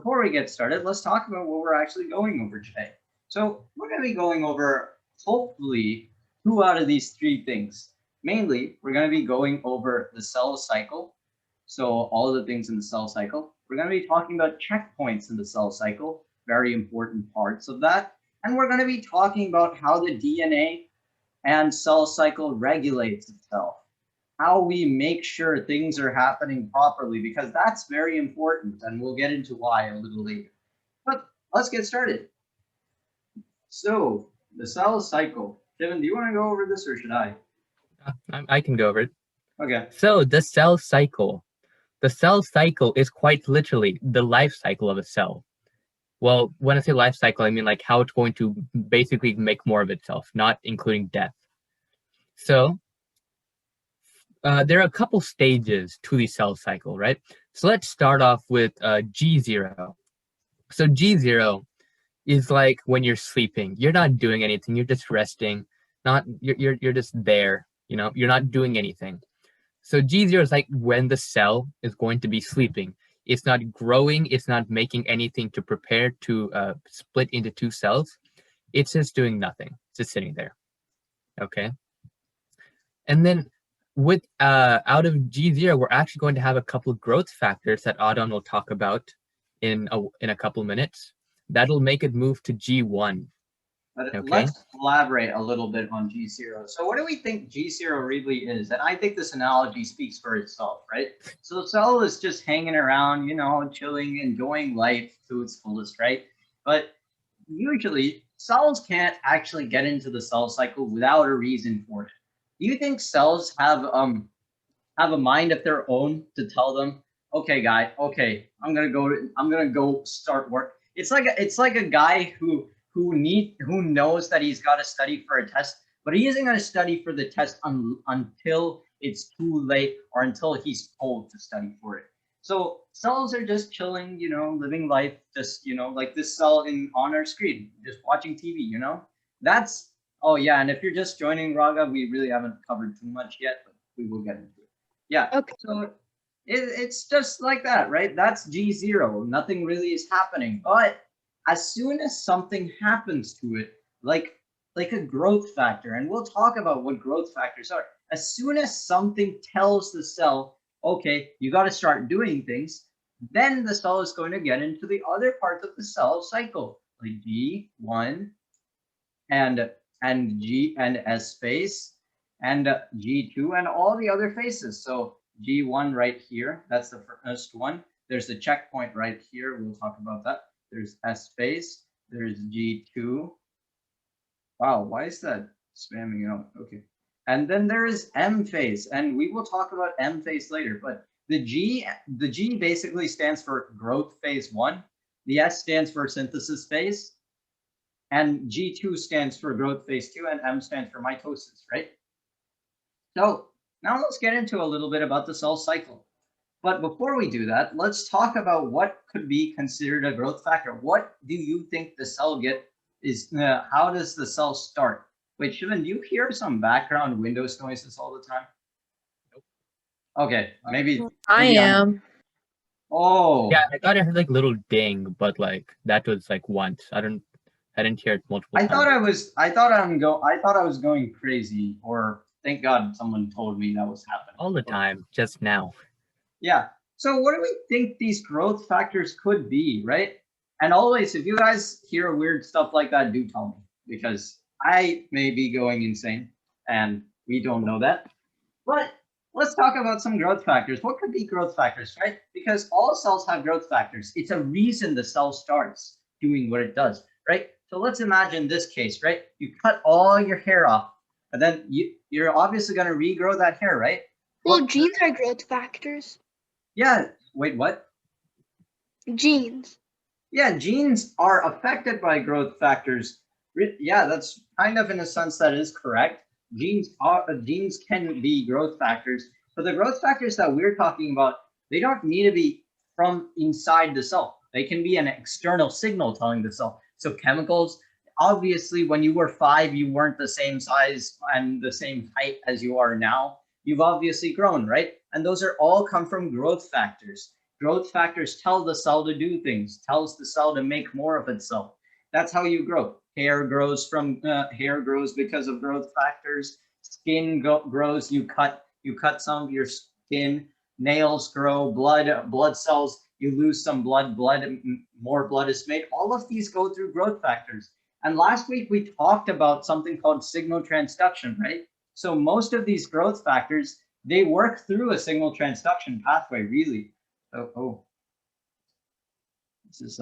before we get started, let's talk about what we're actually going over today. So we're going to be going over, hopefully, 2 out of these 3 things. Mainly, we're going to be going over the cell cycle. So all the things in the cell cycle. We're going to be talking about checkpoints in the cell cycle, very important parts of that. And we're going to be talking about how the DNA and cell cycle regulates itself, how we make sure things are happening properly, because that's very important, and we'll get into why a little later. But let's get started. So the cell cycle. Kevin, do you want to go over this, or should I? I can go over it. Okay. So the cell cycle. The cell cycle is quite literally the life cycle of a cell. Well, when I say life cycle, I mean like how it's going to basically make more of itself, not including death. So there are a couple stages to the cell cycle, right? So let's start off with G0. So G0 is like when you're sleeping. You're not doing anything. You're just resting. You're just there. You know, you're not doing anything. So G0 is like when the cell is going to be sleeping. It's not growing. It's not making anything to prepare to split into 2 cells. It's just doing nothing. It's just sitting there. Okay. And then with out of G0, we're actually going to have a couple of growth factors that Adon will talk about in a couple of minutes. That'll make it move to G1. But let's elaborate a little bit on G0. So what do we think G0 really is? And I think this analogy speaks for itself, right? So the cell is just hanging around, you know, chilling, enjoying life to its fullest, right? But usually cells can't actually get into the cell cycle without a reason for it. Do you think cells have a mind of their own to tell them, okay, guy, okay, I'm gonna go start work? It's like a guy who knows that he's got to study for a test, but he isn't going to study for the test until it's too late or until he's told to study for it. So cells are just chilling, you know, living life, just, you know, like this cell on our screen, just watching TV, you know. That's, oh yeah, and if you're just joining, Raga, we really haven't covered too much yet, but we will get into it. Yeah. Okay. So it's just like that, right? That's G0. Nothing really is happening, but as soon as something happens to it, like a growth factor, and we'll talk about what growth factors are. As soon as something tells the cell, okay, you got to start doing things, then the cell is going to get into the other parts of the cell cycle, like G1 and G and S phase, and G2 and all the other phases. So G1 right here, that's the first one. There's the checkpoint right here. We'll talk about that. There's S phase, there's G2. Wow, why is that spamming out? Okay. And then there is M phase, and we will talk about M phase later, but the G basically stands for growth phase 1, the S stands for synthesis phase, and G2 stands for growth phase 2, and M stands for mitosis, right? So now let's get into a little bit about the cell cycle. But before we do that, let's talk about what could be considered a growth factor. What do you think the cell how does the cell start? Wait, Shivan, do you hear some background Windows noises all the time? Nope. Okay, maybe I am. Oh. Yeah, I thought I heard like little ding, but like that was like once. I didn't hear it multiple times. I thought I was going crazy, or thank God someone told me that was happening. All the time, just now. Yeah. So what do we think these growth factors could be, right? And always, if you guys hear weird stuff like that, do tell me, because I may be going insane and we don't know that. But let's talk about some growth factors. What could be growth factors, right? Because all cells have growth factors. It's a reason the cell starts doing what it does, right? So let's imagine this case, right? You cut all your hair off, and then you're obviously going to regrow that hair, right? Well, genes are growth factors. Yeah. Wait, what? Genes. Yeah, genes are affected by growth factors. Yeah, that's kind of in a sense that is correct. Genes can be growth factors, but the growth factors that we're talking about, they don't need to be from inside the cell. They can be an external signal telling the cell. So chemicals, obviously, when you were 5, you weren't the same size and the same height as you are now. You've obviously grown, right? And those are all come from growth factors. Growth factors tell the cell to do things, tells the cell to make more of itself. That's how you grow. Hair grows because of growth factors. Skin grows. You cut some of your skin. Nails grow. Blood cells. You lose some blood. More blood is made. All of these go through growth factors. And last week we talked about something called signal transduction, right? So most of these growth factors, they work through a signal transduction pathway, really. This is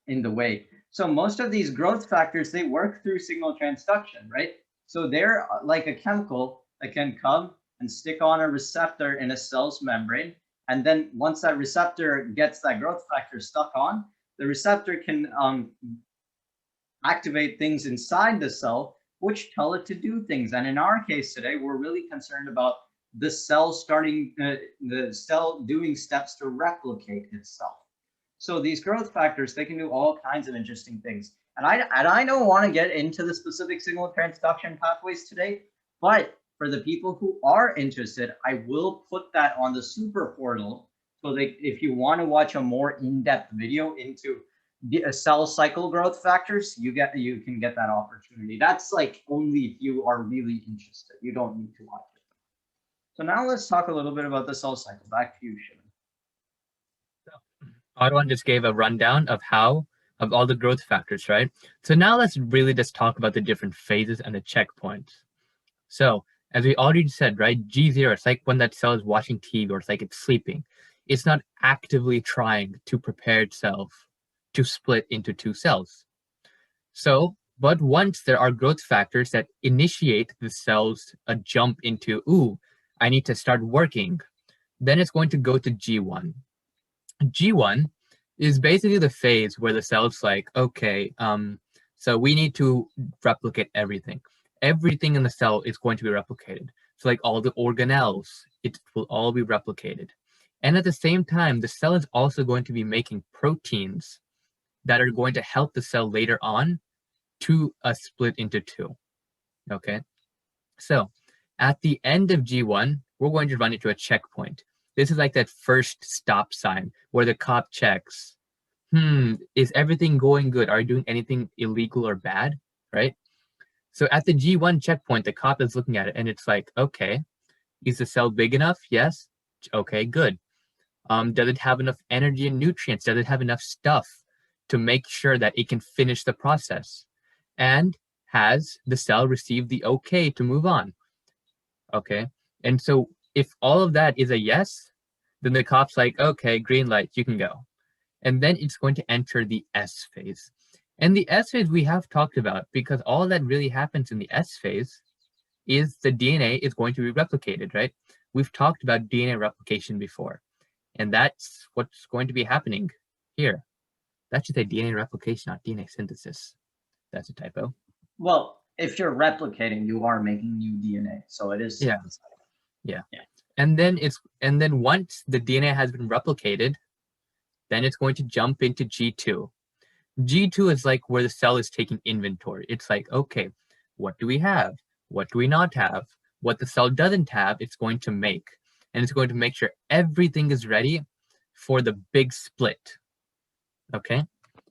in the way. So most of these growth factors, they work through signal transduction, right? So they're like a chemical that can come and stick on a receptor in a cell's membrane. And then once that receptor gets that growth factor stuck on, the receptor can activate things inside the cell, which tell it to do things. And in our case today, we're really concerned about the cell doing steps to replicate itself. So these growth factors, they can do all kinds of interesting things. And I don't want to get into the specific signal transduction pathways today, but for the people who are interested, I will put that on the super portal. So that if you want to watch a more in-depth video into the cell cycle growth factors, you can get that opportunity. That's like only if you are really interested. You don't need to watch it. So now let's talk a little bit about the cell cycle. Back to you, Shivan. Arwan just gave a rundown of all the growth factors, right? So now let's really just talk about the different phases and the checkpoints. So as we already said, right, G0, it's like when that cell is watching TV or it's like it's sleeping. It's not actively trying to prepare itself to split into two cells. So, but once there are growth factors that initiate the cells a jump into, ooh, I need to start working, then it's going to go to G1. G1 is basically the phase where the cell's like, okay, so we need to replicate everything. Everything in the cell is going to be replicated. So like all the organelles, it will all be replicated. And at the same time, the cell is also going to be making proteins that are going to help the cell later on to split into two, okay? So at the end of G1, we're going to run into a checkpoint. This is like that first stop sign where the cop checks, is everything going good? Are you doing anything illegal or bad, right? So at the G1 checkpoint, the cop is looking at it and it's like, okay, is the cell big enough? Yes. Okay, good. Does it have enough energy and nutrients? Does it have enough stuff to make sure that it can finish the process? And has the cell received the okay to move on? Okay. And so if all of that is a yes, then the cop's like, okay, green light, you can go. And then it's going to enter the S phase. And the S phase we have talked about because all that really happens in the S phase is the DNA is going to be replicated, right? We've talked about DNA replication before. And that's what's going to be happening here. That should say DNA replication, not DNA synthesis. That's a typo. Well, if you're replicating, you are making new DNA. So it is. Yeah. And then once the DNA has been replicated, then it's going to jump into G2. G2 is like where the cell is taking inventory. It's like, okay, what do we have? What do we not have? What the cell doesn't have, it's going to make. And it's going to make sure everything is ready for the big split. Okay?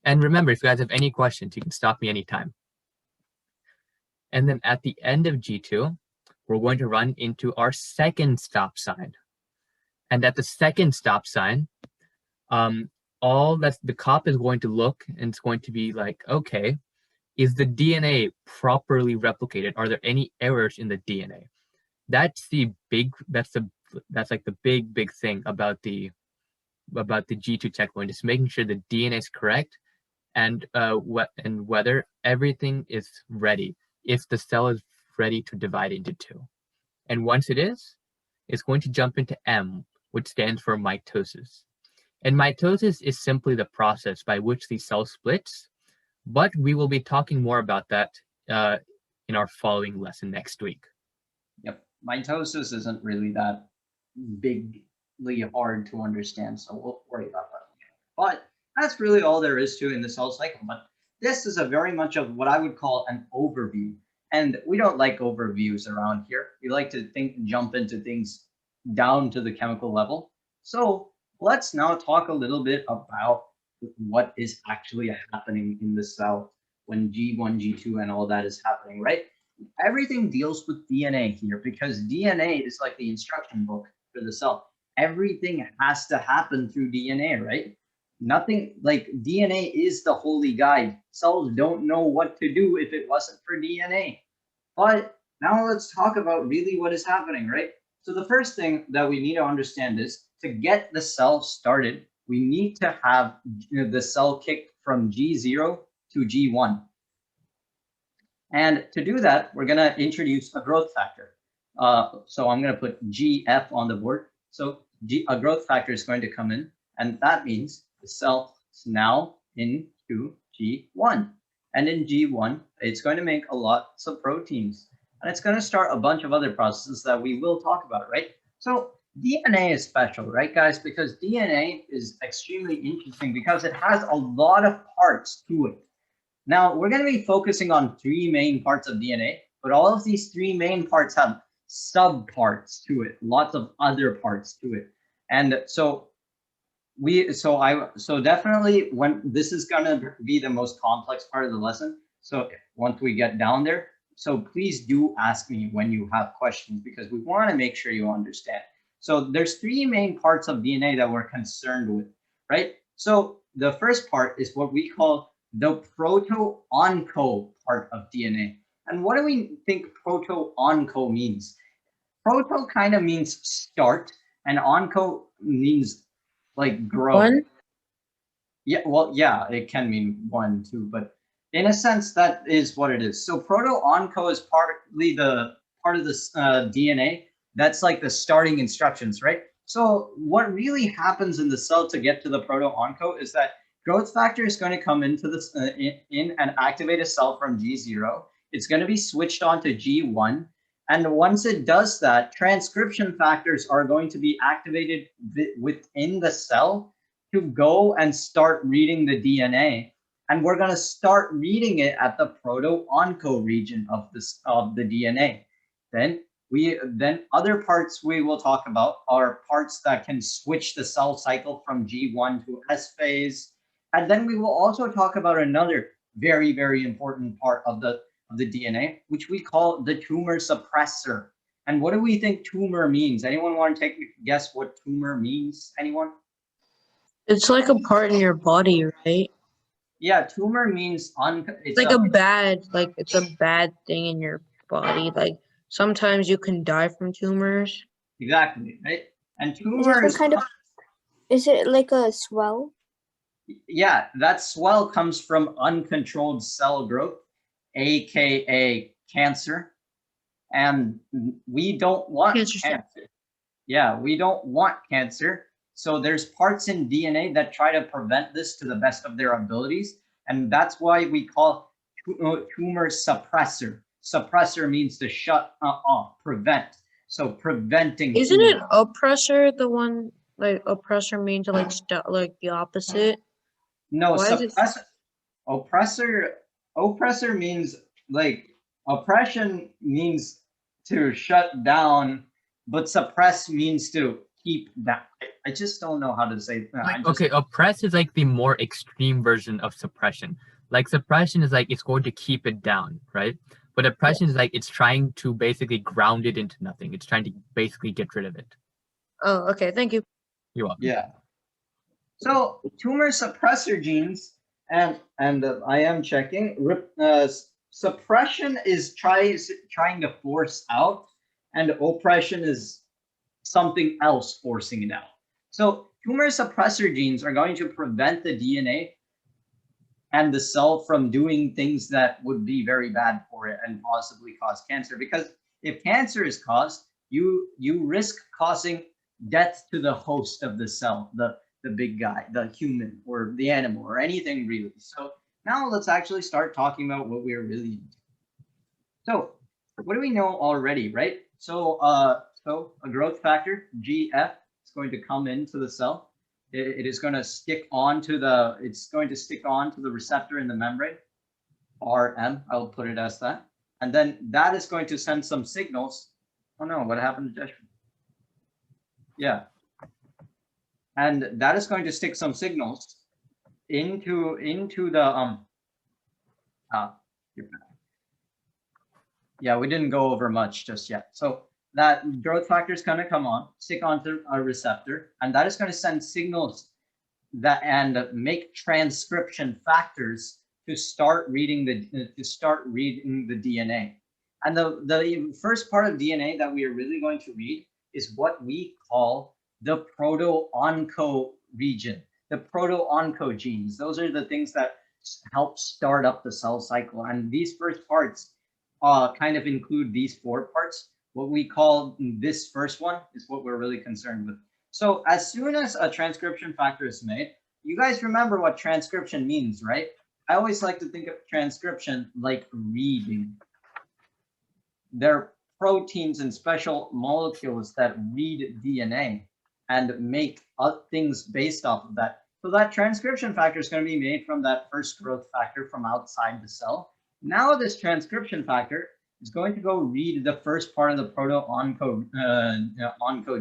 And remember, if you guys have any questions, you can stop me anytime. And then at the end of G2, we're going to run into our second stop sign. And at the second stop sign, the cop is going to look and it's going to be like, okay, is the DNA properly replicated? Are there any errors in the DNA? That's like the big thing about the G2 checkpoint is making sure the DNA is correct and whether everything is ready, if the cell is ready to divide into two. And once it is, it's going to jump into M, which stands for mitosis. And mitosis is simply the process by which the cell splits, but we will be talking more about that in our following lesson next week. Yep, mitosis isn't really that bigly hard to understand, so we'll worry about that. But that's really all there is to in the cell cycle. But this is a very much of what I would call an overview. And we don't like overviews around here. We like to jump into things down to the chemical level. So let's now talk a little bit about what is actually happening in the cell when G1, G2, and all that is happening, right? Everything deals with DNA here because DNA is like the instruction book for the cell. Everything has to happen through DNA, right? Nothing like DNA is the holy guide. Cells don't know what to do if it wasn't for DNA. But now let's talk about really what is happening, right? So the first thing that we need to understand is to get the cell started, we need to have the cell kicked from G0 to G1. And to do that, we're going to introduce a growth factor. So I'm going to put GF on the board. So a growth factor is going to come in, and that means the cell is now into G1. And in G1, it's going to make a lot of proteins. And it's going to start a bunch of other processes that we will talk about, right? So DNA is special, right, guys? Because DNA is extremely interesting because it has a lot of parts to it. Now, we're going to be focusing on 3 main parts of DNA, but all of these 3 main parts have subparts to it, lots of other parts to it. And so definitely when this is going to be the most complex part of the lesson. So once we get down there, so please do ask me when you have questions because we want to make sure you understand. So there's 3 main parts of DNA that we're concerned with, right? So the first part is what we call the proto-onco part of DNA. And what do we think proto-onco means? Proto kind of means start, and onco means like grow. One? Yeah, well, yeah, it can mean 1, 2, but in a sense, that is what it is. So proto-onco is partly the part of this DNA that's like the starting instructions, right? So what really happens in the cell to get to the proto-onco is that growth factor is going to come into this in and activate a cell from G0. It's going to be switched on to G1. And once it does that, transcription factors are going to be activated within the cell to go and start reading the DNA. And we're going to start reading it at the proto-onco region of the DNA. Then other parts we will talk about are parts that can switch the cell cycle from G1 to S phase. And then we will also talk about another very, very important part of the DNA, which we call the tumor suppressor. And what do we think tumor means? Anyone want to take a guess what tumor means? Anyone? It's like a part in your body, right? Yeah, tumor means It's like it's a bad thing in your body. Like sometimes you can die from tumors. Exactly, right? And Is tumor it is kind of, is it like a swell? yeah, that swell comes from uncontrolled cell growth, aka cancer. And we don't want cancer. Yeah, we don't want cancer. So there's parts in DNA that try to prevent this to the best of their abilities. And that's why we call tumor suppressor. Suppressor means to shut off, prevent. So preventing. Isn't it oppressor the one like oppressor means like like the opposite? No, Why is it- oppressor means like oppression means to shut down, but suppress means to keep down. I just don't know how to say. Okay, oppress is like the more extreme version of suppression. Like suppression is like it's going to keep it down, right? But oppression is like it's trying to basically ground it into nothing. It's trying to basically get rid of it. Oh, okay. Thank you. You're welcome. Yeah. So tumor suppressor genes, and I am checking. Suppression is trying to force out, and oppression is something else forcing it out. So tumor suppressor genes are going to prevent the DNA and the cell from doing things that would be very bad for it and possibly cause cancer. Because if cancer is caused, you risk causing death to the host of the cell, the big guy, the human or the animal or anything really. So now let's actually start talking about what we're really into. So what do we know already, right? So so a growth factor, GF, is going to come into the cell. It is going to stick onto the, it's going to stick onto the receptor in the membrane, RM, I'll put it as that. And then that is going to send some signals. Oh no, what happened to Joshua? Yeah. And that is going to stick some signals into the yeah, we didn't go over much just yet. So that growth factor is going to come on, stick onto a receptor, and that is going to send signals that and make transcription factors to start reading the DNA. And the first part of DNA that we are really going to read is what we call the proto-onco region, the proto-onco genes. Those are the things that help start up the cell cycle. And these first parts kind of include these 4 parts. What we call this first one is what we're really concerned with. So as soon as a transcription factor is made, you guys remember what transcription means, right? I always like to think of transcription like reading. They're proteins and special molecules that read DNA and make things based off of that. So that transcription factor is going to be made from that first growth factor from outside the cell. Now this transcription factor is going to go read the first part of the proto-onco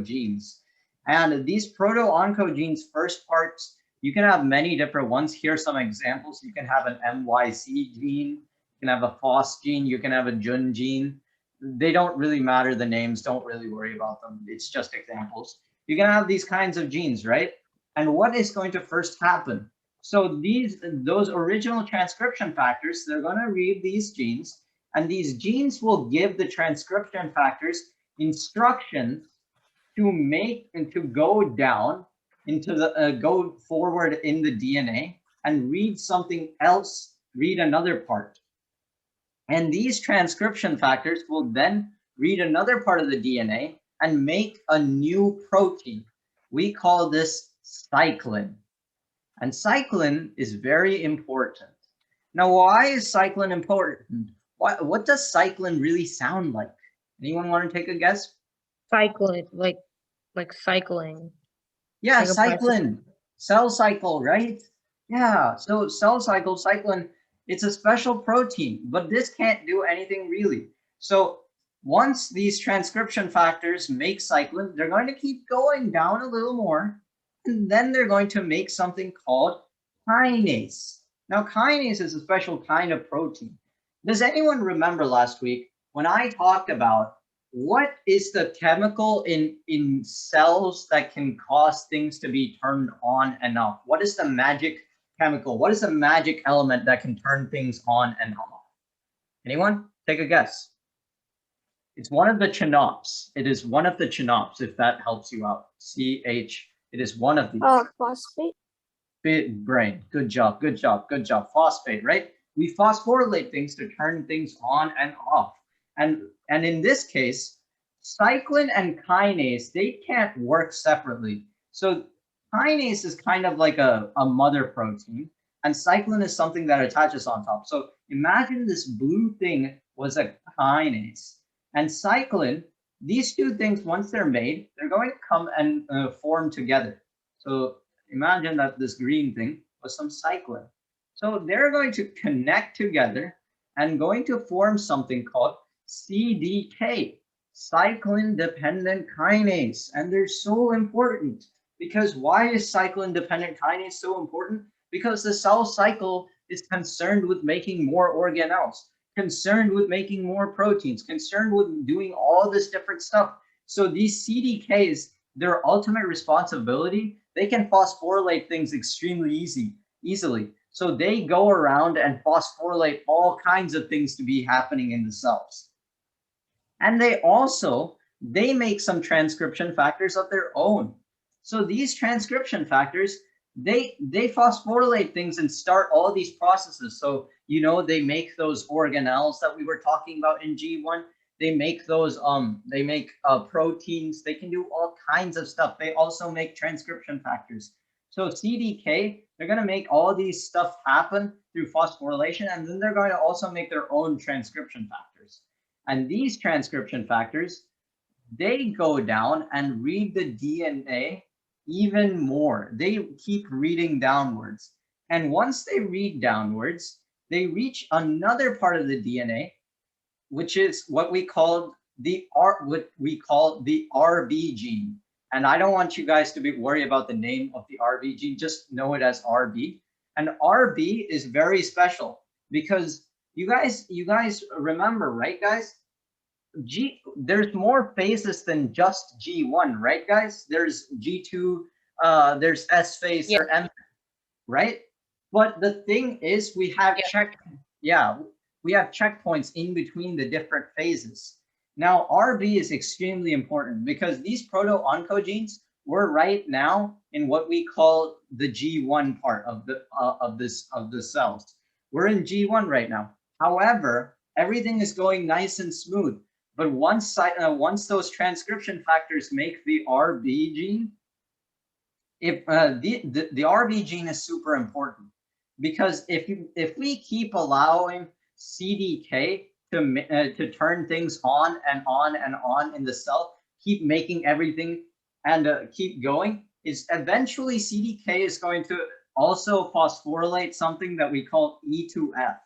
genes. And these proto-onco genes first parts, you can have many different ones. Here are some examples. You can have an MYC gene, you can have a FOS gene, you can have a JUN gene. They don't really matter, the names, don't really worry about them. It's just examples. You can have these kinds of genes, right? And what is going to first happen? So those original transcription factors, they're going to read these genes, and these genes will give the transcription factors instructions to make and to go down into the go forward in the DNA and read something else, read another part. And these transcription factors will then read another part of the DNA and make a new protein. We call this cyclin. And cyclin is very important. Now, why is cyclin important? What does cyclin really sound like? Anyone want to take a guess? Cycling, like cycling. Yeah, Like a cyclin, cell cycle, right? Yeah, so cell cycle, cyclin, it's a special protein, but this can't do anything really. So once these transcription factors make cyclin, they're going to keep going down a little more, and then they're going to make something called kinase. Now, kinase is a special kind of protein. Does anyone remember last week when I talked about what is the chemical in cells that can cause things to be turned on and off? What is the magic chemical? What is the magic element that can turn things on and off? Anyone? Take a guess. It's one of the chanops. It is one of the chanops, if that helps you out. CH. It is one of these. Phosphate. Big brain. Good job, good job, good job. Phosphate, right? We phosphorylate things to turn things on and off. And in this case, cyclin and kinase, they can't work separately. So kinase is kind of like a mother protein, and cyclin is something that attaches on top. So imagine this blue thing was a kinase. And cyclin, these two things, once they're made, they're going to come and form together. So imagine that this green thing was some cyclin. So they're going to connect together and going to form something called CDK, cyclin-dependent kinase. And they're so important because why is cyclin-dependent kinase so important? Because the cell cycle is concerned with making more organelles, concerned with making more proteins, concerned with doing all this different stuff. So these CDKs, their ultimate responsibility, they can phosphorylate things extremely easily. So they go around and phosphorylate all kinds of things to be happening in the cells. And they make some transcription factors of their own. So these transcription factors, they phosphorylate things and start all these processes. So, you know, they make those organelles that we were talking about in G1. They make those, proteins. They can do all kinds of stuff. They also make transcription factors. So CDK, they're going to make all these stuff happen through phosphorylation, and then they're going to also make their own transcription factors. And these transcription factors, they go down and read the DNA even more. They keep reading downwards. And once they read downwards, they reach another part of the DNA, which is what we call the RB gene. And I don't want you guys to be worried about the name of the RB gene. Just know it as RB. And RB is very special because you guys remember, right, guys? There's more phases than just G1, right, guys? There's G2, there's S phase Yeah. or M, right? But the thing is, we have we have checkpoints in between the different phases. Now, RB is extremely important because these proto-oncogenes, we're right now in what we call the G1 part of the cells. We're in G1 right now. However, everything is going nice and smooth. But once those transcription factors make the RB gene, if the RB gene is super important because if we keep allowing CDK to turn things on and on and on in the cell, keep making everything and keep going, is eventually CDK is going to also phosphorylate something that we call E2F.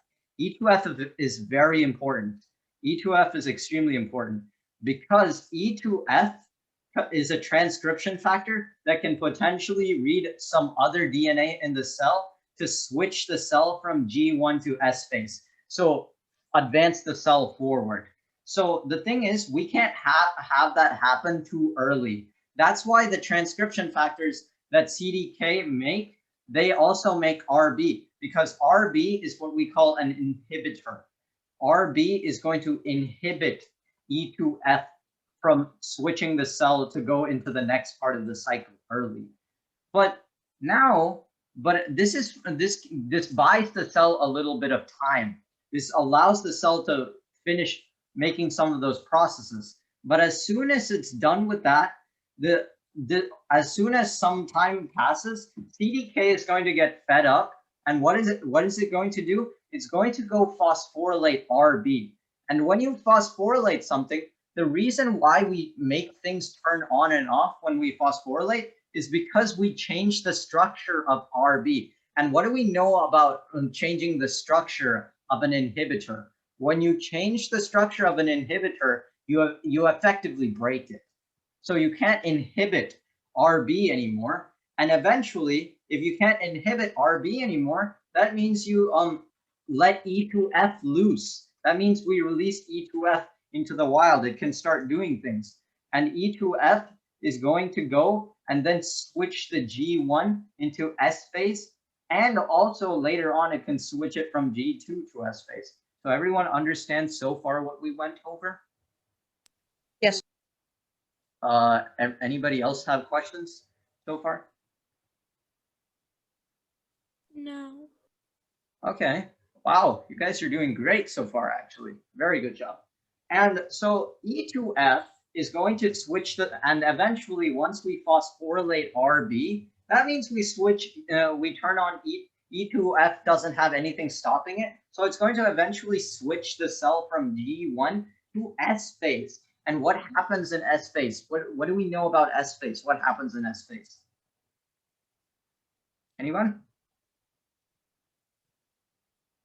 E2F is very important. E2F is extremely important because E2F is a transcription factor that can potentially read some other DNA in the cell to switch the cell from G1 to S phase. So advance the cell forward. So the thing is, we can't have that happen too early. That's why the transcription factors that CDK make, they also make RB, because RB is what we call an inhibitor. RB is going to inhibit E2F from switching the cell to go into the next part of the cycle early. But this buys the cell a little bit of time. This allows the cell to finish making some of those processes. But as soon as it's done with that, as soon as some time passes, CDK is going to get fed up. And what is it going to do? It's going to go phosphorylate RB. And when you phosphorylate something, the reason why we make things turn on and off when we phosphorylate is because we change the structure of RB. And what do we know about changing the structure of an inhibitor? When you change the structure of an inhibitor, you effectively break it. So you can't inhibit RB anymore. And eventually, if you can't inhibit RB anymore, that means you let E2F loose. That means we release E2F into the wild. It can start doing things. And E2F is going to go and then switch the G1 into S phase. And also later on, it can switch it from G2 to S phase. So everyone understands so far what we went over? Yes. Anybody else have questions so far? No. Okay. Wow, you guys are doing great so far, actually. Very good job. And so E2F is going to switch and eventually once we phosphorylate RB, that means we switch, we turn on E2F doesn't have anything stopping it. So it's going to eventually switch the cell from G1 to S phase. And what happens in S phase? What do we know about S phase? What happens in S phase? Anyone?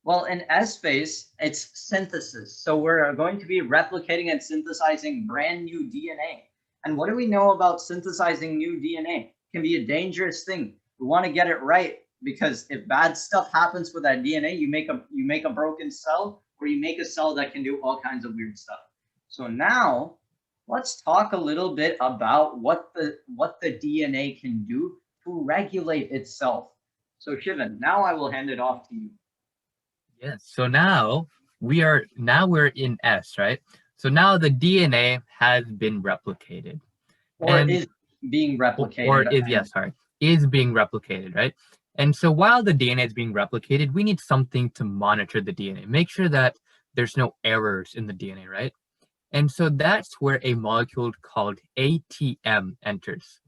Well, in S phase, it's synthesis. So we're going to be replicating and synthesizing brand new DNA. And what do we know about synthesizing new DNA? It can be a dangerous thing. We want to get it right because if bad stuff happens with that DNA, you make a broken cell, or you make a cell that can do all kinds of weird stuff. So now let's talk a little bit about what the DNA can do to regulate itself. So Shivan, now I will hand it off to you. Yes, so now we're in S, right? So now the DNA has been replicated. Or is being replicated. Is being replicated, right? And so while the DNA is being replicated, we need something to monitor the DNA, make sure that there's no errors in the DNA, right? And so that's where a molecule called ATM enters.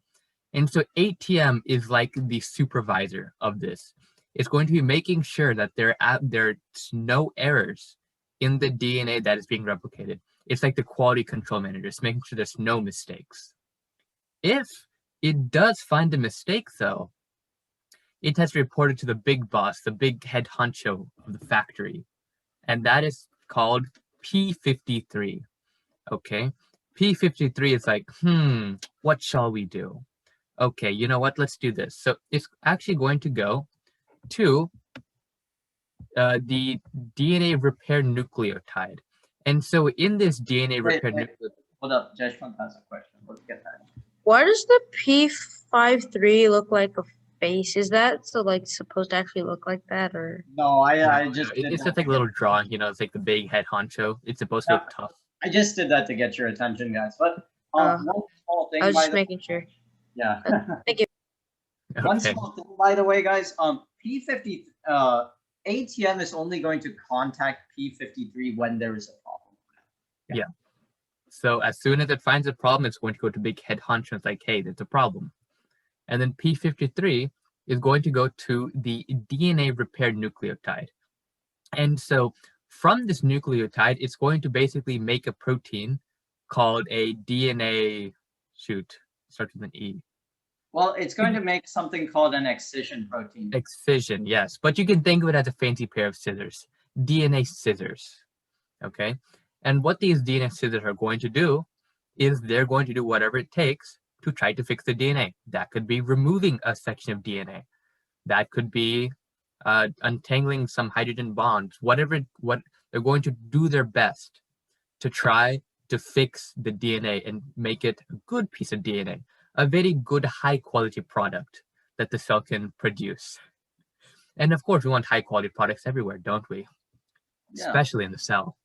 And so ATM is like the supervisor of this. It's going to be making sure that there's no errors in the DNA that is being replicated. It's like the quality control manager. It's making sure there's no mistakes. If it does find a mistake, though, it has reported to the big boss, the big head honcho of the factory, and that is called P53. Okay, P53 is like, what shall we do? Okay, you know what? Let's do this. So it's actually going to go to the DNA repair nucleotide. And so in this DNA repair nucleotide, Hold up, Jeshwant has a question. Let's get that. Why does the P53 look like a face? Is that so like supposed to actually look like that, or? No, I just did it's that just like a to little get- drawing, you know, it's like the big head honcho. It's supposed to look tough. I just did that to get your attention, guys. But Uh, one small thing, I was by just the making sure. yeah. Thank you. One Okay. small thing, by the way, guys. P50 ATM is only going to contact P53 when there is a problem. Yeah. So as soon as it finds a problem, it's going to go to big head honcho. It's like, hey, there's a problem. And then P53 is going to go to the DNA repair nucleotide. And so from this nucleotide, it's going to basically make a protein called a DNA, starts with an E. Well, it's going to make something called an excision protein. Excision, yes. But you can think of it as a fancy pair of scissors, DNA scissors, okay? And what these DNA scissors are going to do is they're going to do whatever it takes to try to fix the DNA. That could be removing a section of DNA. That could be untangling some hydrogen bonds, what they're going to do their best to try to fix the DNA and make it a good piece of DNA, a very good high quality product that the cell can produce. And of course, we want high quality products everywhere, don't we? Yeah. Especially in the cell.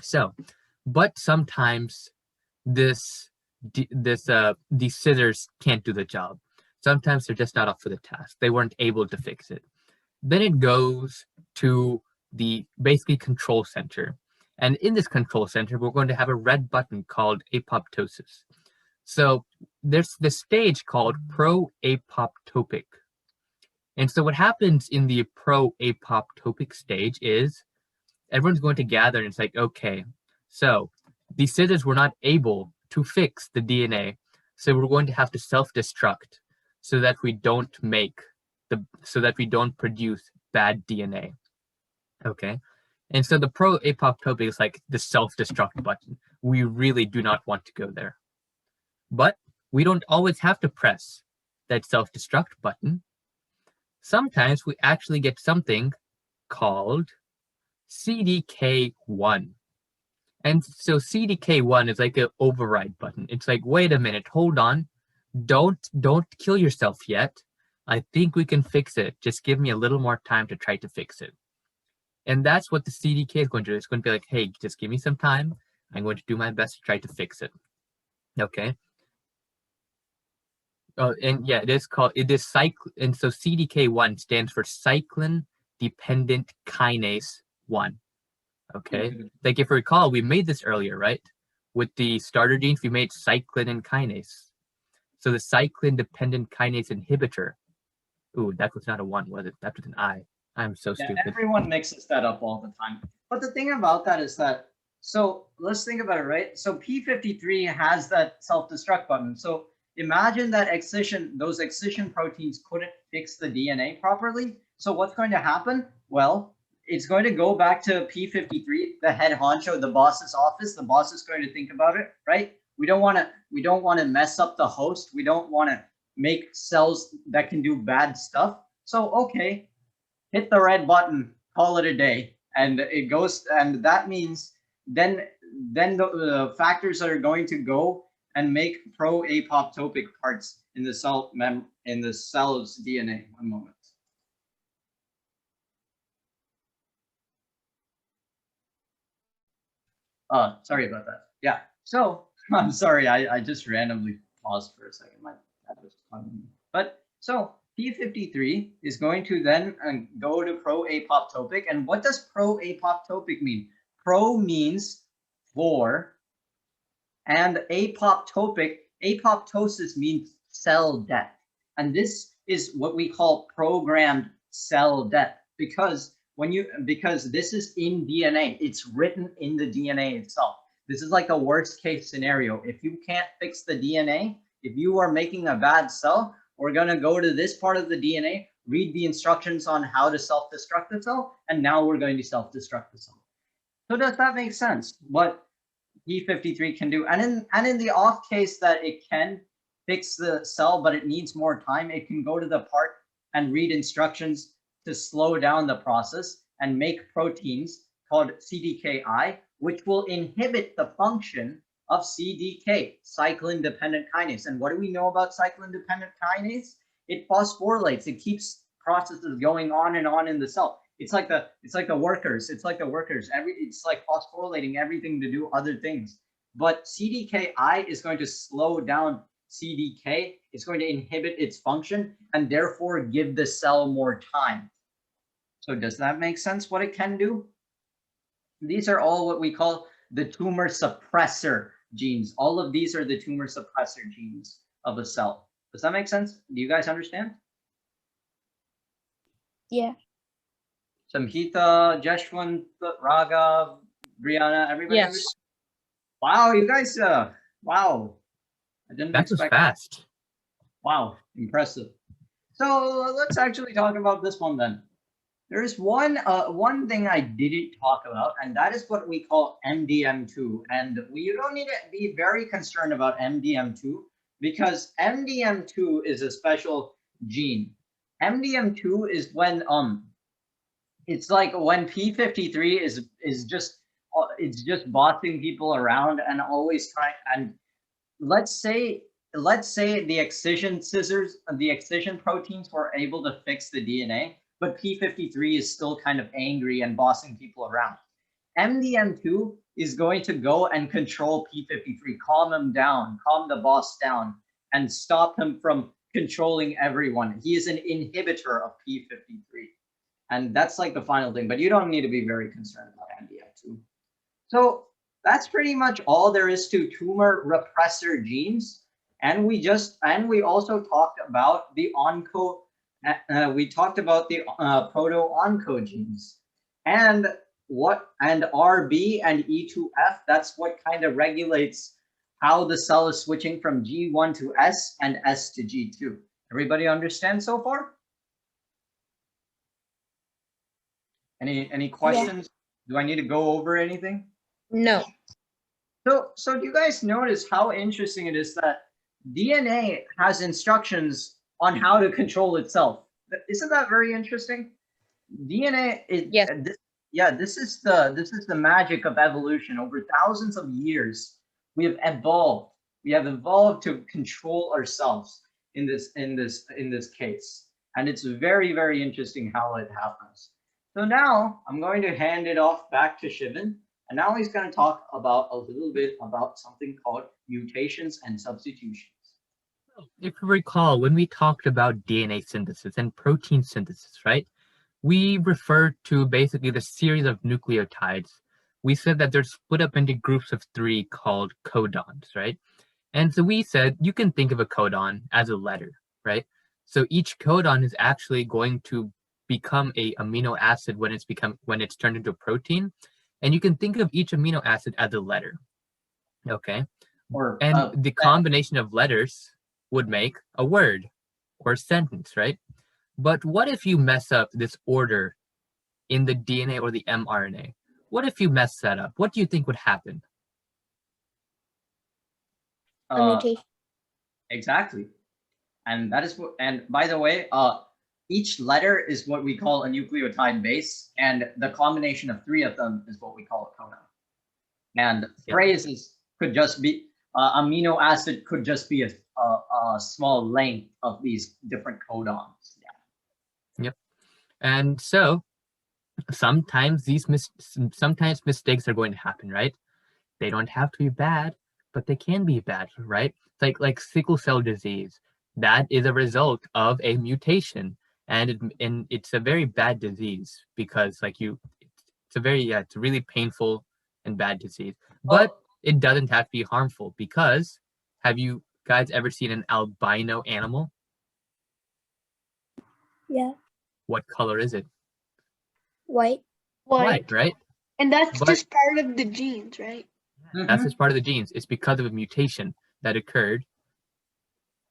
So, but sometimes these scissors can't do the job. Sometimes they're just not up for the task. They weren't able to fix it. Then it goes to the basically control center. And in this control center, we're going to have a red button called apoptosis. So there's this stage called pro-apoptopic. And so what happens in the pro-apoptopic stage is everyone's going to gather and it's like, okay, so these scissors were not able to fix the DNA. So we're going to have to self-destruct so that we don't produce bad DNA. Okay. And so the pro-apoptopic is like the self-destruct button. We really do not want to go there. But we don't always have to press that self-destruct button. Sometimes we actually get something called CDK1. And so CDK1 is like an override button. It's like, wait a minute, hold on. Don't kill yourself yet. I think we can fix it. Just give me a little more time to try to fix it. And that's what the CDK is going to do. It's going to be like, hey, just give me some time. I'm going to do my best to try to fix it. Okay. And yeah, it is cyclin. And so CDK1 stands for cyclin dependent kinase 1. Okay. Like if you recall, we made this earlier, right? With the starter genes, we made cyclin and kinase. So the cyclin dependent kinase inhibitor. Ooh, that was not a 1, was it? That was an I. I'm so stupid. Everyone mixes that up all the time. But the thing about that is that, so let's think about it, right? So P53 has that self-destruct button. So imagine that those excision proteins couldn't fix the DNA properly. So what's going to happen? Well, it's going to go back to P53, the head honcho, the boss's office. The boss is going to think about it, right? We don't want to mess up the host. We don't want to make cells that can do bad stuff. So okay, hit the red button, call it a day, and it goes. And that means then the factors that are going to go and make pro-apoptopic parts in the cell's DNA. One moment. Sorry about that. Yeah. So I'm sorry. I just randomly paused for a second. That was fun. But so P53 is going to then go to pro-apoptopic. And what does pro-apoptopic mean? Pro means for, and apoptosis means cell death. And this is what we call programmed cell death because this is in DNA. It's written in the DNA itself. This is like a worst case scenario. If you can't fix the DNA, if you are making a bad cell, we're going to go to this part of the DNA, read the instructions on how to self-destruct the cell, and now we're going to self-destruct the cell. So does that make sense? But P53 can do. And in the off case that it can fix the cell, but it needs more time, it can go to the part and read instructions to slow down the process and make proteins called CDKI, which will inhibit the function of CDK, cyclin-dependent kinase. And what do we know about cyclin-dependent kinase? It phosphorylates. It keeps processes going on and on in the cell. It's like the workers. It's like the workers. It's like phosphorylating everything to do other things. But CDKI is going to slow down CDK. It's going to inhibit its function and therefore give the cell more time. So does that make sense what it can do? These are all what we call the tumor suppressor genes. All of these are the tumor suppressor genes of a cell. Does that make sense? Do you guys understand? Yeah. Samhita, Jeshwant, Raghav, Brianna, everybody Yes. understand? Wow, you guys, wow. I didn't That was expect. fast. Wow, impressive. So let's actually talk about this one then. There's one thing I didn't talk about, and that is what we call MDM2. And we don't need to be very concerned about MDM2 because MDM2 is a special gene. MDM2 is when it's like when P53 is just it's just bossing people around and always trying. And let's say the excision scissors, the excision proteins were able to fix the DNA, but P53 is still kind of angry and bossing people around. MDM2 is going to go and control P53, calm him down, calm the boss down, and stop him from controlling everyone. He is an inhibitor of P53. And that's like the final thing, but you don't need to be very concerned about MDM2. So that's pretty much all there is to tumor repressor genes. And we also talked about the proto-oncogenes. And RB and E2F, that's what kind of regulates how the cell is switching from G1 to S and S to G2. Everybody understand so far? Any questions? Yeah. Do I need to go over anything? No. So do you guys notice how interesting it is that DNA has instructions on how to control itself? Isn't that very interesting? DNA is this is the magic of evolution. Over thousands of years, we have evolved. We have evolved to control ourselves in this case. And it's very, very interesting how it happens. So now I'm going to hand it off back to Shivan. And now he's going to talk about a little bit about something called mutations and substitutions. If you recall, when we talked about DNA synthesis and protein synthesis, right? We referred to basically the series of nucleotides. We said that they're split up into groups of 3 called codons, right? And so we said you can think of a codon as a letter, right? So each codon is actually going to become a amino acid when it's turned into a protein. And you can think of each amino acid as a letter, okay? And the combination of letters would make a word or a sentence, right? But what if you mess up this order in the DNA or the mRNA? What if you mess that up? What do you think would happen? Exactly. And that is what, and by the way, each letter is what we call a nucleotide base, and the combination of 3 of them is what we call a codon. And phrases could just be, amino acid could just be a small length of these different codons. Yep. And so sometimes sometimes mistakes are going to happen, right? They don't have to be bad, but they can be bad, right? It's like sickle cell disease. That is a result of a mutation. And it's a very bad disease because it's a really painful and bad disease. But it doesn't have to be harmful because have you guys ever seen an albino animal? Yeah. What color is it? White. White, right? And that's just part of the genes, right? That's just part of the genes. It's because of a mutation that occurred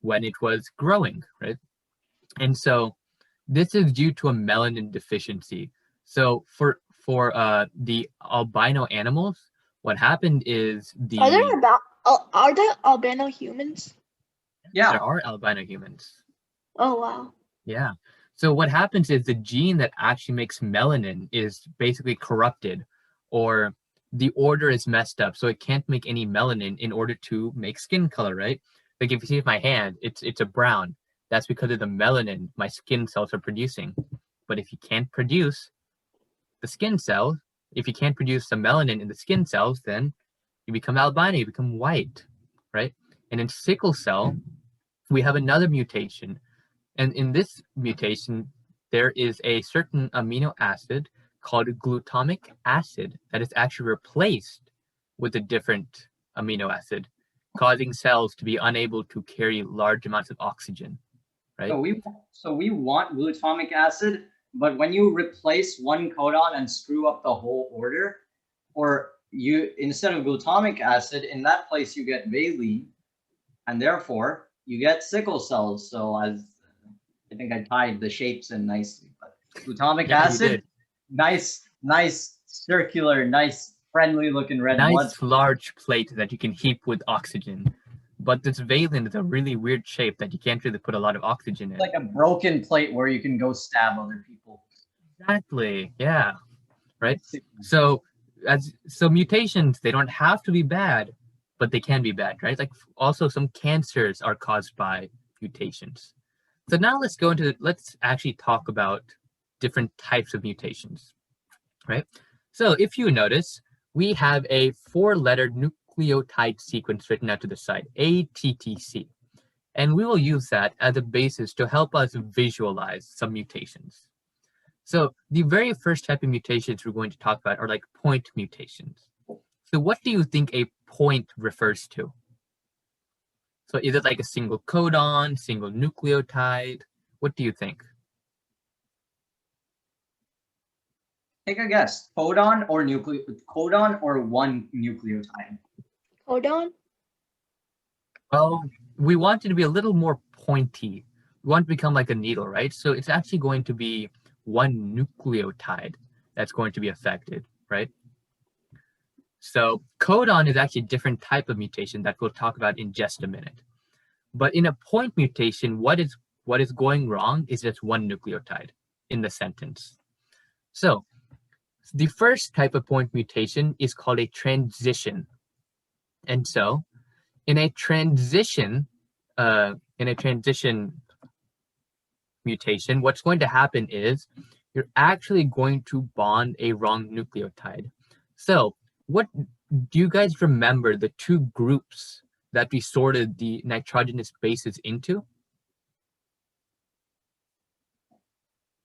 when it was growing, right? And so this is due to a melanin deficiency. So for the albino animals, What happened is Are there albino humans? Yeah. there are albino humans. Oh wow. Yeah. So what happens is the gene that actually makes melanin is basically corrupted, or the order is messed up, so it can't make any melanin in order to make skin color, right? Like if you see my hand, it's a brown. That's because of the melanin my skin cells are producing. But if you can't produce the skin cell, if you can't produce the melanin in the skin cells, then you become albino, you become white, right? And in sickle cell, we have another mutation. And in this mutation, there is a certain amino acid called glutamic acid that is actually replaced with a different amino acid, causing cells to be unable to carry large amounts of oxygen, right? So we want glutamic acid, but when you replace one codon and screw up the whole order, or you instead of glutamic acid, in that place you get valine, and therefore you get sickle cells. So as I think I tied the shapes in nicely, but glutamic Yeah, you acid, did. nice circular, nice friendly looking red blood. Nice large plate that you can heap with oxygen. But this valine is a really weird shape that you can't really put a lot of oxygen in. Like a broken plate where you can go stab other people. Exactly. Yeah. Right. So mutations, they don't have to be bad, but they can be bad, right? Like also some cancers are caused by mutations. So now let's actually talk about different types of mutations, right? So if you notice, we have a 4-letter nucleotide sequence written out to the side, ATTC. And we will use that as a basis to help us visualize some mutations. So the very first type of mutations we're going to talk about are like point mutations. So what do you think a point refers to? So is it like a single codon, single nucleotide? What do you think? Take a guess. Codon or one nucleotide? Codon? Well, we want it to be a little more pointy. We want it to become like a needle, right? So it's actually going to be one nucleotide that's going to be affected, right? So codon is actually a different type of mutation that we'll talk about in just a minute. But in a point mutation, what is going wrong is just one nucleotide in the sentence. So the first type of point mutation is called a transition. And so in a transition mutation, what's going to happen is you're actually going to bond a wrong nucleotide. So what do you guys remember the two groups that we sorted the nitrogenous bases into?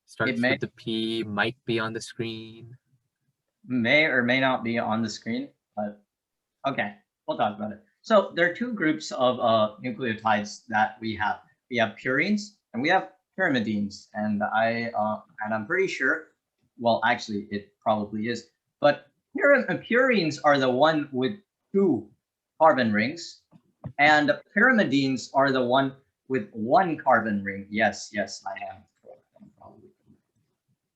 Starts with the P, might be on the screen. May or may not be on the screen, but okay, we'll talk about it. So there are two groups of nucleotides that we have. We have purines and we have pyrimidines, and I'm pretty sure. Well, actually, it probably is. But purines are the one with 2 carbon rings, and pyrimidines are the one with 1 carbon ring. Yes, I am.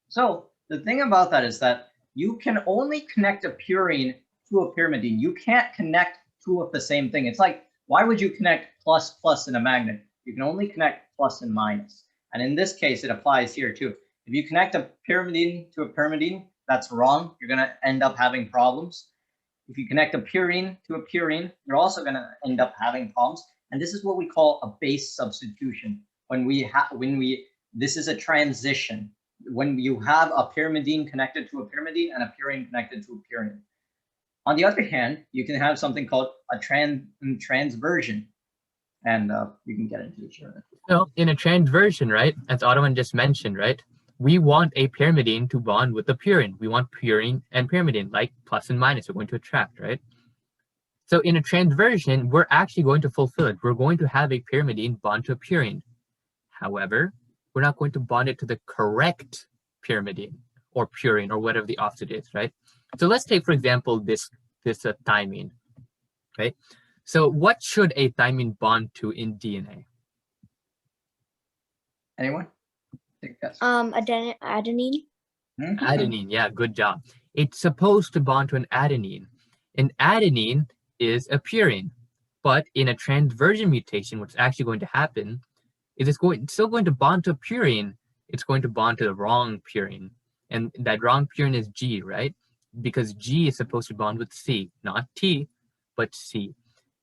So the thing about that is that you can only connect a purine to a pyrimidine. You can't connect two of the same thing. It's like, why would you connect plus in a magnet? You can only connect plus and minus. And in this case, it applies here too. If you connect a pyrimidine to a pyrimidine, that's wrong. You're going to end up having problems. If you connect a purine to a purine, you're also going to end up having problems. And this is what we call a base substitution. This is a transition. When you have a pyrimidine connected to a pyrimidine and a purine connected to a purine. On the other hand, you can have something called a transversion, and you can get into it. Sure. So in a transversion, right, as Ottoman just mentioned, right, we want a pyrimidine to bond with a purine. We want purine and pyrimidine, like plus and minus, are going to attract, right? So in a transversion, we're actually going to fulfill it. We're going to have a pyrimidine bond to a purine. However, we're not going to bond it to the correct pyrimidine or purine or whatever the opposite is, right? So let's take, for example, this thymine, right? So what should a thymine bond to in DNA? Anyone? Take a guess. Adenine. Adenine, yeah, good job. It's supposed to bond to an adenine. An adenine is a purine. But in a transversion mutation, what's actually going to happen is it's still going to bond to a purine. It's going to bond to the wrong purine. And that wrong purine is G, right? Because G is supposed to bond with C, not T, but C.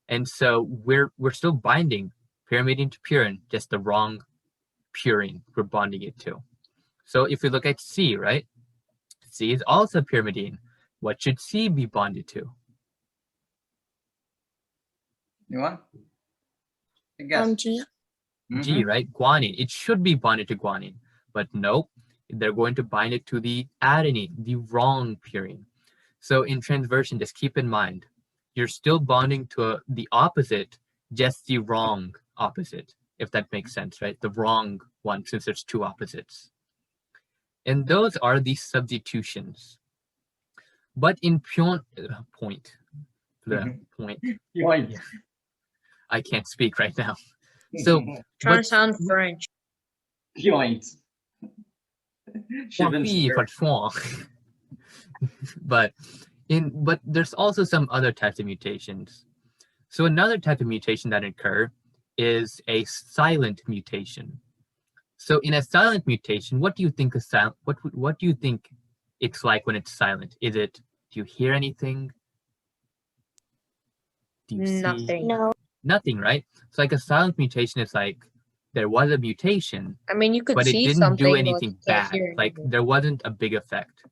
And so we're still binding pyrimidine to purine, just the wrong purine we're bonding it to. So if we look at C, right? C is also pyrimidine. What should C be bonded to? Anyone? I guess. G. G, right? Guanine. It should be bonded to guanine, but nope. They're going to bind it to the adenine, the wrong purine. So in transversion, just keep in mind, you're still bonding to the opposite, just the wrong opposite, if that makes sense, right? The wrong one, since there's two opposites. And those are the substitutions. But in point, Point. yeah, I can't speak right now. So Trying to sound French. Point. But there's also some other types of mutations. So another type of mutation that occur is a silent mutation. So in a silent mutation, what do you think what do you think it's like when it's silent? Do you hear anything? Do you see? Nothing. No. Nothing, right? So like a silent mutation is like there was a mutation, I mean, you could but it see didn't something, do but anything you can't bad. hear Like anything. there wasn't a big effect,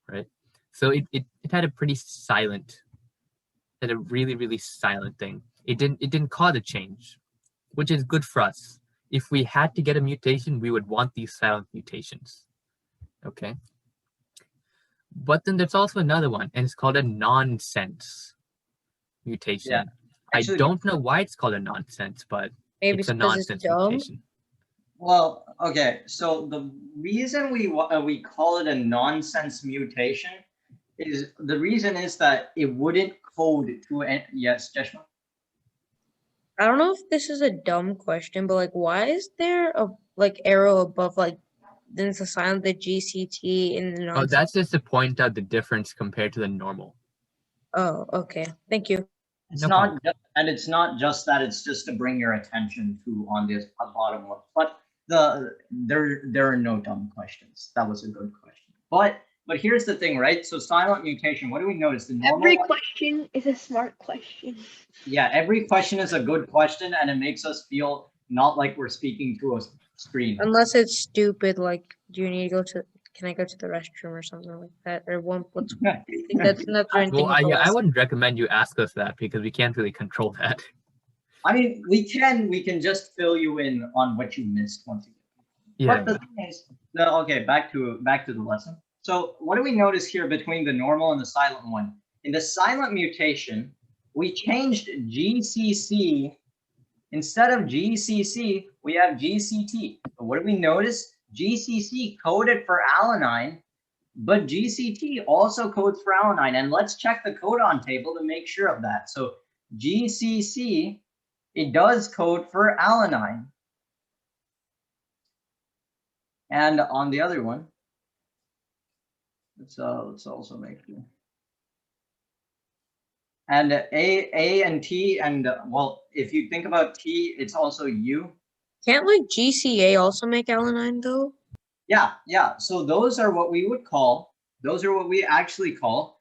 right? So it had a pretty silent, had a really, really silent thing. It didn't cause a change, which is good for us. If we had to get a mutation, we would want these silent mutations. Okay. But then there's also another one, and it's called a nonsense mutation. Yeah, actually, I don't know why it's called a nonsense, but Maybe it's a because it's nonsense dumb. mutation. well, okay. So the reason we call it a nonsense mutation is that it wouldn't code to yes, Jeshma. I don't know if this is a dumb question, but like, why is there a like arrow above like then it's a silent the GCT in the Oh, nonsense? that's just to point out the difference compared to the normal. Oh, okay. Thank you. It's No not, problem. and it's not just that. It's just to bring your attention to on this bottom one. But there are no dumb questions. That was a good question. But here's the thing, right? So silent mutation. What do we notice? The normal. Every question is a smart question. Yeah, every question is a good question, and it makes us feel not like we're speaking to a screen. Unless it's stupid, like, do you need to go to? Can I go to the restroom or something like that? Or one? What's? I think that's not doing anything. Well, I with wouldn't recommend you ask us that because we can't really control that. I mean, we can just fill you in on what you missed once again. Yeah. But the thing is, no, okay, back to the lesson. So what do we notice here between the normal and the silent one? In the silent mutation, we changed GCC. Instead of GCC, we have GCT. But what do we notice? GCC coded for alanine, but GCT also codes for alanine. And let's check the codon table to make sure of that. So GCC, it does code for alanine. And on the other one, let's also make sure. And A and T, and well, if you think about T, it's also U. Can't like GCA also make alanine though? Yeah. So those are what we would call, those are what we actually call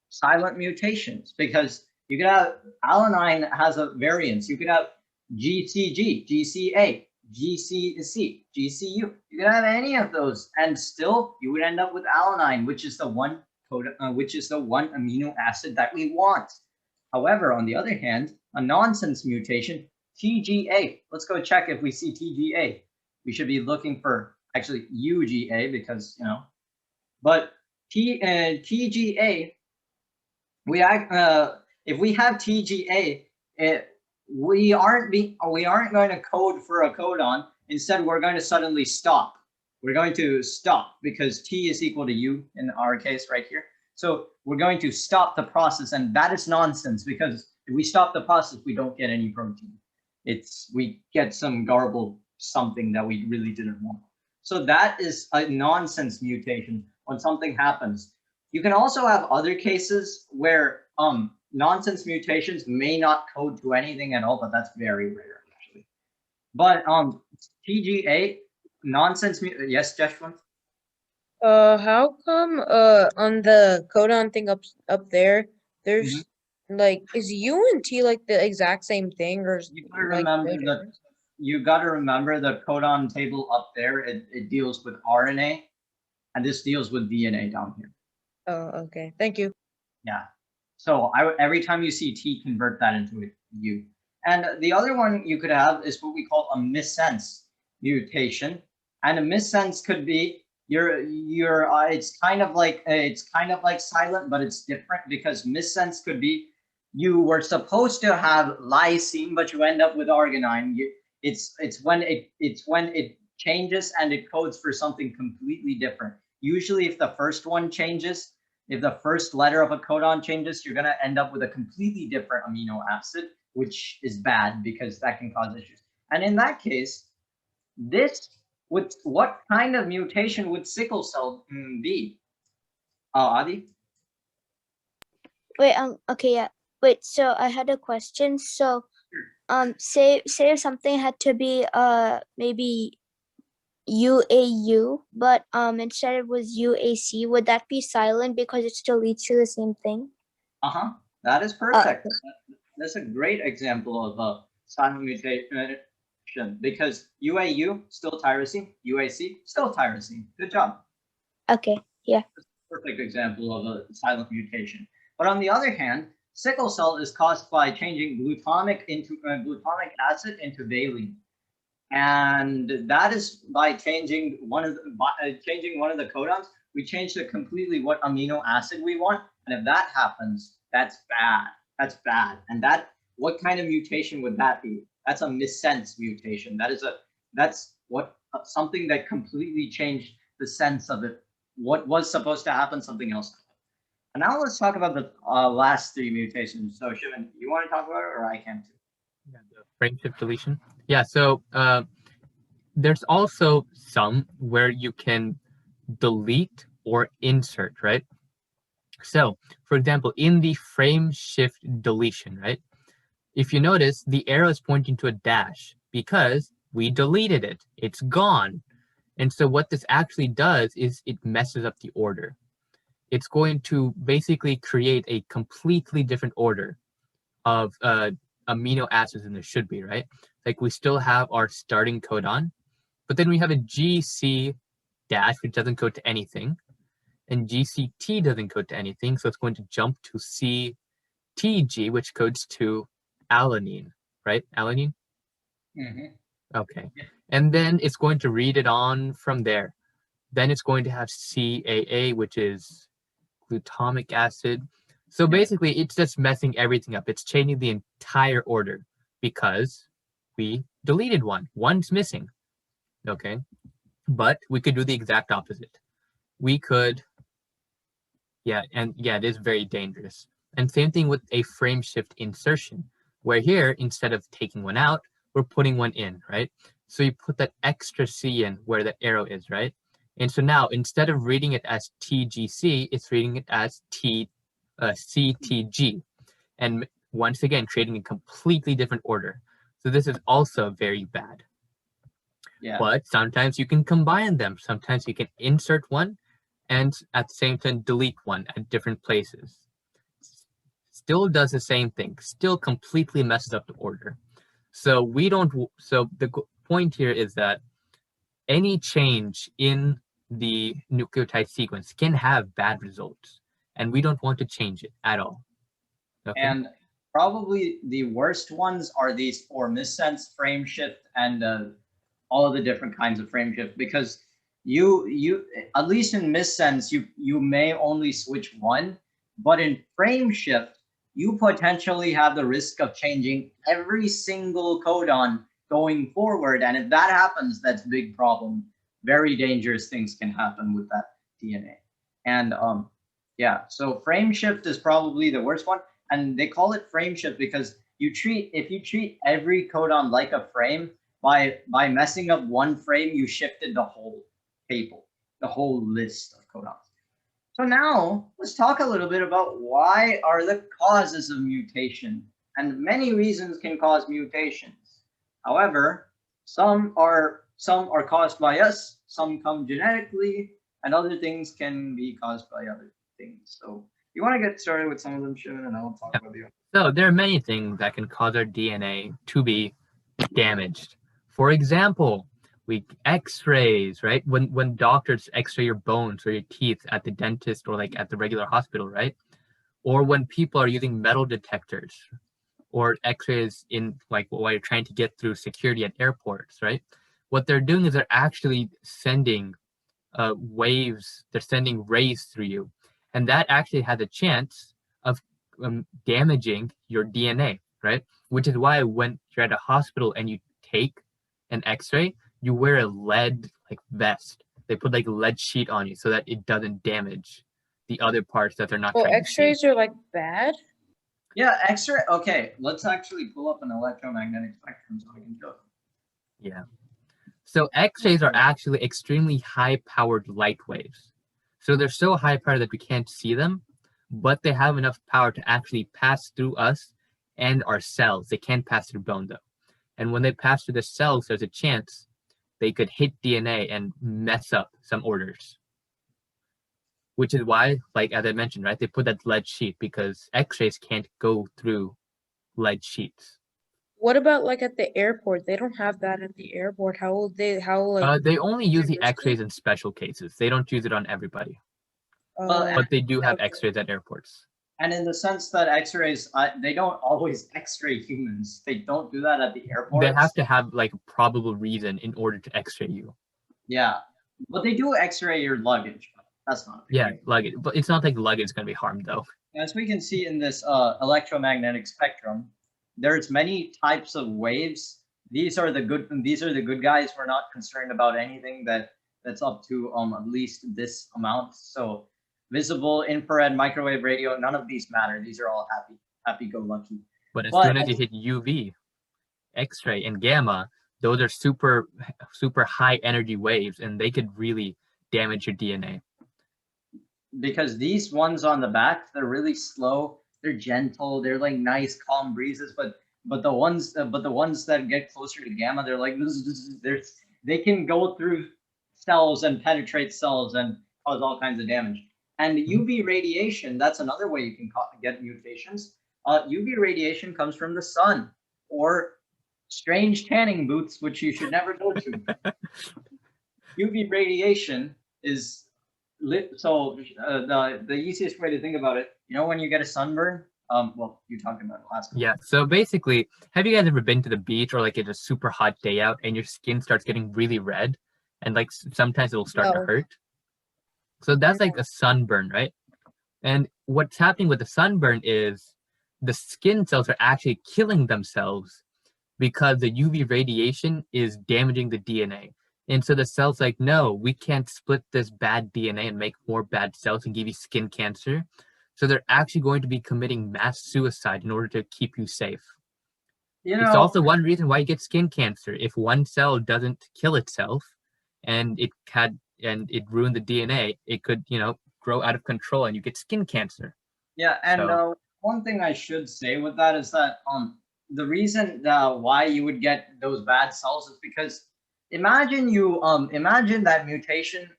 silent mutations, because you could have alanine has a variance. You could have GCG, GCA, GCC, GCU. You could have any of those, and still you would end up with alanine, which is the one amino acid that we want. However, on the other hand, a nonsense mutation, TGA. Let's go check if we see TGA. We should be looking for actually UGA because but TGA. If we have TGA, we aren't going to code for a codon. Instead, we're going to suddenly stop. We're going to stop because T is equal to U in our case right here. So we're going to stop the process, and that is nonsense because if we stop the process, we don't get any protein. We get some garbled something that we really didn't want. So that is a nonsense mutation when something happens. You can also have other cases where nonsense mutations may not code to anything at all, but that's very rare actually. But TGA nonsense yes, Joshua? How come on the codon thing up there, there's like is U and T like the exact same thing or is You gotta like remember no that difference? you gotta remember the codon table up there, it deals with RNA, and this deals with DNA down here. Oh, okay. Thank you. Yeah. So every time you see T, convert that into a U. And the other one you could have is what we call a missense mutation. And a missense could be it's kind of like silent, but it's different because missense could be you were supposed to have lysine, but you end up with arginine. It's when it changes and it codes for something completely different. Usually, if the first one changes, if the first letter of a codon changes, you're going to end up with a completely different amino acid, which is bad because that can cause issues. And in that case, what kind of mutation would sickle cell be? Adi? Wait, okay, yeah. Wait, so I had a question. So, say if something had to be maybe UAU, but instead it was UAC, would that be silent because it still leads to the same thing? That is perfect. That's a great example of a silent mutation because UAU still tyrosine, UAC still tyrosine. Good job. Okay, yeah. Perfect example of a silent mutation. But on the other hand, sickle cell is caused by changing glutamic acid into valine, and that is by changing one of the codons. We change to completely what amino acid we want, and if that happens, that's bad. That's bad. And what kind of mutation would that be? That's a missense mutation. That's something that completely changed the sense of it. What was supposed to happen, something else happened. And now let's talk about the last three mutations. So Shivan, you want to talk about it, or I can too? Yeah, the frame shift deletion. Yeah, so there's also some where you can delete or insert, right? So, for example, in the frame shift deletion, right? If you notice, the arrow is pointing to a dash because we deleted it. It's gone. And so what this actually does is it messes up the order. It's going to basically create a completely different order of amino acids than there should be, right? Like we still have our starting codon, but then we have a GC dash, which doesn't code to anything, and GCT doesn't code to anything, so it's going to jump to CTG, which codes to alanine, right? Alanine? Okay. And then it's going to read it on from there. Then it's going to have CAA, which is glutamic acid. So basically, it's just messing everything up. It's changing the entire order because we deleted one. One's missing. Okay. But we could do the exact opposite. We could, it is very dangerous. And same thing with a frame shift insertion, where here, instead of taking one out, we're putting one in, right? So you put that extra C in where the arrow is, right? And so now, instead of reading it as TGC, it's reading it as CTG. And once again, creating a completely different order. So this is also very bad. Yeah. But sometimes you can combine them. Sometimes you can insert one and at the same time delete one at different places. Still does the same thing. Still completely messes up the order. So the point here is that any change in the nucleotide sequence can have bad results, and we don't want to change it at all. Okay? And probably the worst ones are these four missense, frame shift, and all of the different kinds of frame shift, because you at least in missense you may only switch one, but in frame shift you potentially have the risk of changing every single codon going forward, and if that happens, that's a big problem. Very dangerous things can happen with that DNA. And so frame shift is probably the worst one, and they call it frame shift because if you treat every codon like a frame, by messing up one frame, you shifted the whole table, the whole list of codons. So now let's talk a little bit about why are the causes of mutation, and many reasons can cause mutations. However, some are caused by us, some come genetically, and other things can be caused by other things. So you want to get started with some of them, Shimon, and I'll talk about the others. So there are many things that can cause our DNA to be damaged. For example, X-rays, right? When doctors X-ray your bones or your teeth at the dentist or like at the regular hospital, right? Or when people are using metal detectors or X-rays in like while you're trying to get through security at airports, right? What they're doing is they're actually sending waves, they're sending rays through you, and that actually has a chance of damaging your DNA, right? Which is why when you're at a hospital and you take an X-ray, you wear a lead like vest. They put like a lead sheet on you so that it doesn't damage the other parts that they're not Oh, trying to see. X-rays are like bad. Yeah, X-ray. Okay, let's actually pull up an electromagnetic spectrum so I can show you. Yeah. So X-rays are actually extremely high-powered light waves. So they're so high-powered that we can't see them, but they have enough power to actually pass through us and our cells. They can't pass through bone though. And when they pass through the cells, there's a chance they could hit DNA and mess up some orders. Which is why, like as I mentioned, right, they put that lead sheet because X-rays can't go through lead sheets. What about like at the airport? They don't have that at the airport. How will they? How like? They only use the risky? X-rays in special cases. They don't use it on everybody. Well, But they do have okay. X-rays at airports. And in the sense that X-rays, they don't always X-ray humans. They don't do that at the airport. They have to have like a probable reason in order to X-ray you. Yeah, but they do X-ray your luggage. That's not a big Yeah, deal. luggage. But it's not like luggage is going to be harmed though. As we can see in this electromagnetic spectrum, there's many types of waves. These are the good guys. We're not concerned about anything that's up to at least this amount. So visible, infrared, microwave, radio, none of these matter. These are all happy-go-lucky. But as soon as you hit UV, X-ray, and gamma, those are super high energy waves, and they could really damage your DNA. Because these ones on the back, they're really slow. They're gentle. They're like nice, calm breezes. But the ones that get closer to gamma, they're like they can go through cells and penetrate cells and cause all kinds of damage. And UV radiation, that's another way you can get mutations. UV radiation comes from the sun or strange tanning booths, which you should never go to. UV radiation is so the easiest way to think about it, you know, when you get a sunburn, well, you talked about it last time. Yeah, so basically, have you guys ever been to the beach or like it's a super hot day out and your skin starts getting really red and like sometimes it'll start to No. hurt? So that's like a sunburn, right? And what's happening with the sunburn is the skin cells are actually killing themselves because the UV radiation is damaging the DNA. And so the cell's like, no, we can't split this bad DNA and make more bad cells and give you skin cancer. So they're actually going to be committing mass suicide in order to keep you safe. You know, It's also one reason why you get skin cancer. If one cell doesn't kill itself and it ruined the DNA, it could, grow out of control and you get skin cancer. Yeah, and So- one thing I should say with that is that the reason why you would get those bad cells is because imagine that mutation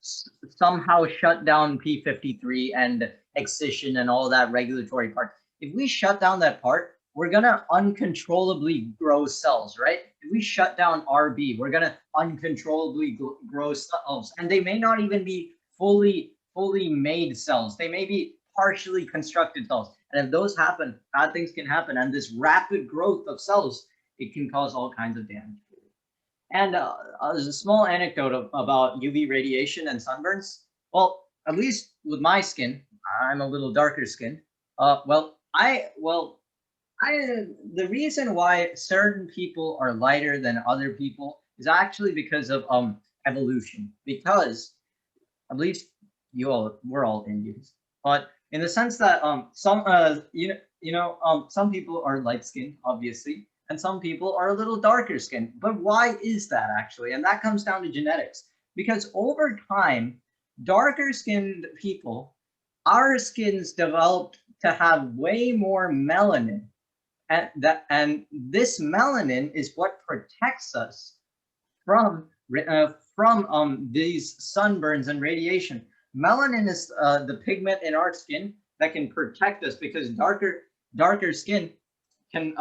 somehow shut down P53 and excision and all that regulatory part. If we shut down that part, we're gonna uncontrollably grow cells, right? If we shut down RB, we're gonna uncontrollably grow cells, and they may not even be fully made cells. They may be partially constructed cells, and if those happen, bad things can happen. And this rapid growth of cells, it can cause all kinds of damage. And there's a small anecdote about UV radiation and sunburns. Well, at least with my skin, I'm a little darker skinned. The reason why certain people are lighter than other people is actually because of evolution. Because at least we're all Indians, but in the sense that some people are light skinned, obviously, and some people are a little darker skinned. But why is that actually? And that comes down to genetics. Because over time, darker skinned people, our skins developed to have way more melanin. And this melanin is what protects us from these sunburns and radiation. Melanin is the pigment in our skin that can protect us, because darker skin can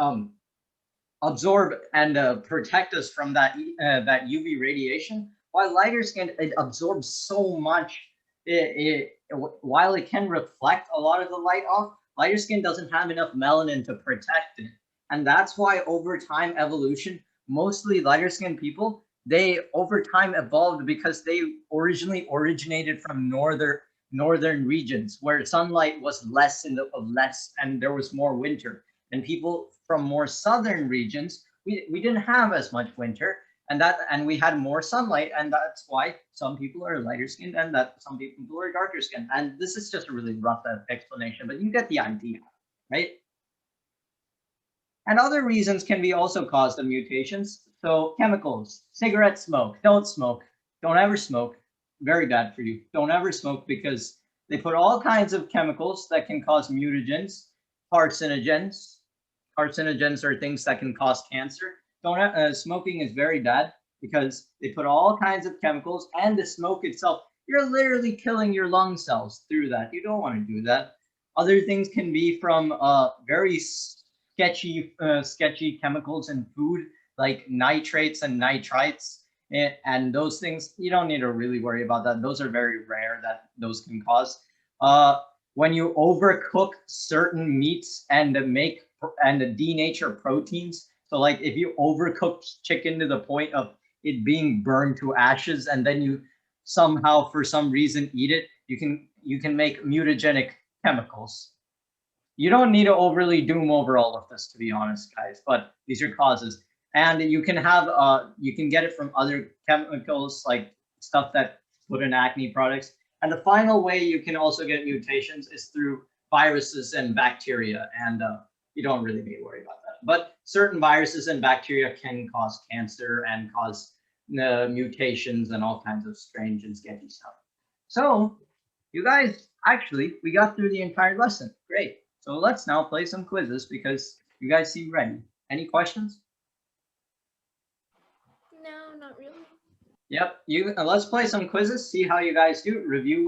absorb and protect us from that UV radiation, while lighter skin, it absorbs so much. While it can reflect a lot of the light off, lighter skin doesn't have enough melanin to protect it. And that's why over time evolution, mostly lighter skinned people, they over time evolved because they originally originated from northern regions where sunlight was less and there was more winter. And people from more southern regions, we didn't have as much winter, and we had more sunlight, and that's why some people are lighter skinned and that some people are darker skinned. And this is just a really rough explanation, but you get the idea, right? And other reasons can be also caused of mutations. So chemicals, cigarette smoke, don't smoke, don't ever smoke, very bad for you. Don't ever smoke, because they put all kinds of chemicals that can cause mutagens, carcinogens. Carcinogens are things that can cause cancer. Smoking is very bad because they put all kinds of chemicals, and the smoke itself, you're literally killing your lung cells through that. You don't want to do that. Other things can be from very sketchy chemicals in food, like nitrates and nitrites, and those things, you don't need to really worry about that. Those are very rare that those can cause. When you overcook certain meats and denature proteins, so like if you overcook chicken to the point of it being burned to ashes, and then you somehow for some reason eat it, you can make mutagenic chemicals. You don't need to overly doom over all of this, to be honest, guys, but these are causes. And you can get it from other chemicals, like stuff that put in acne products. And the final way you can also get mutations is through viruses and bacteria, and you don't really need to worry about that. But certain viruses and bacteria can cause cancer and cause mutations and all kinds of strange and sketchy stuff. So you guys, actually, we got through the entire lesson. Great. So let's now play some quizzes because you guys seem ready. Any questions? No, not really. Yep. Let's play some quizzes, see how you guys do, review